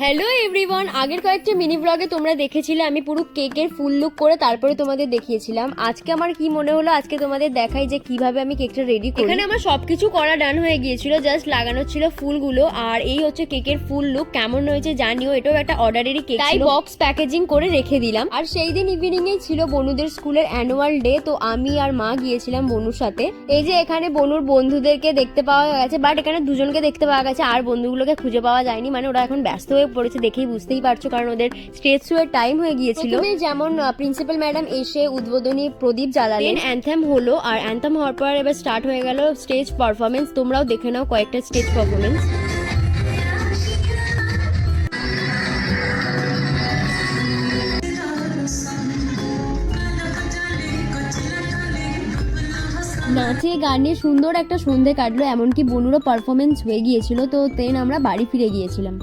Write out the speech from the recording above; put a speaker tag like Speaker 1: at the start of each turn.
Speaker 1: Hello everyone, আগের কয়েকটা mini ব্লগে তোমরা দেখেছিলে আমি পুরো কেকের ফুল লুক করে তারপরে তোমাদের দেখিয়েছিলাম। আজকে আমার কি মনে হলো আজকে তোমাদের দেখাই যে কিভাবে আমি কেকটা রেডি করি। এখানে আমার সবকিছু করা ডান হয়ে গিয়েছিল, জাস্ট লাগানো ছিল ফুলগুলো। আর এই হচ্ছে কেকের ফুল লুক। কেমন হয়েছে জানিও, এটাও একটা অর্ডারেরই কেক, তাই বক্স প্যাকেজিং করে রেখে দিলাম। আর সেই দিন ইভিনিং এই ছিল বনুদের স্কুলের অ্যানুয়াল ডে, তো আমি আর মা গিয়েছিলাম বনুর সাথে। এই যে এখানে বনুর বন্ধুদেরকে দেখতে পাওয়া গেছে, বাট এখানে দুজনকে দেখতে পাওয়া গেছে, আর বন্ধুগুলোকে খুঁজে পাওয়া যায়নি। মানে ওরা এখন ব্যস্ত হয়ে পড়েছে, দেখেই বুঝতেই পারছো, কারণ ওদের স্টেজ শো এর টাইম হয়ে গিয়েছিল। যেমন প্রিন্সিপাল ম্যাডাম এসে উদ্বোধনী প্রদীপ জ্বালালেন, অ্যান্থেম হলো, আর অ্যান্থেম হওয়ার পর এবার স্টার্ট হয়ে গেল স্টেজ পারফরমেন্স। তোমরাও দেখে নাও কয়েকটা স্টেজ পারফরমেন্স। নাচে গানে সুন্দর একটা সন্ধে কাটলো, এমনকি বনুরও পারফরমেন্স হয়ে গিয়েছিল। তো দেন আমরা বাড়ি ফিরে গিয়েছিলাম।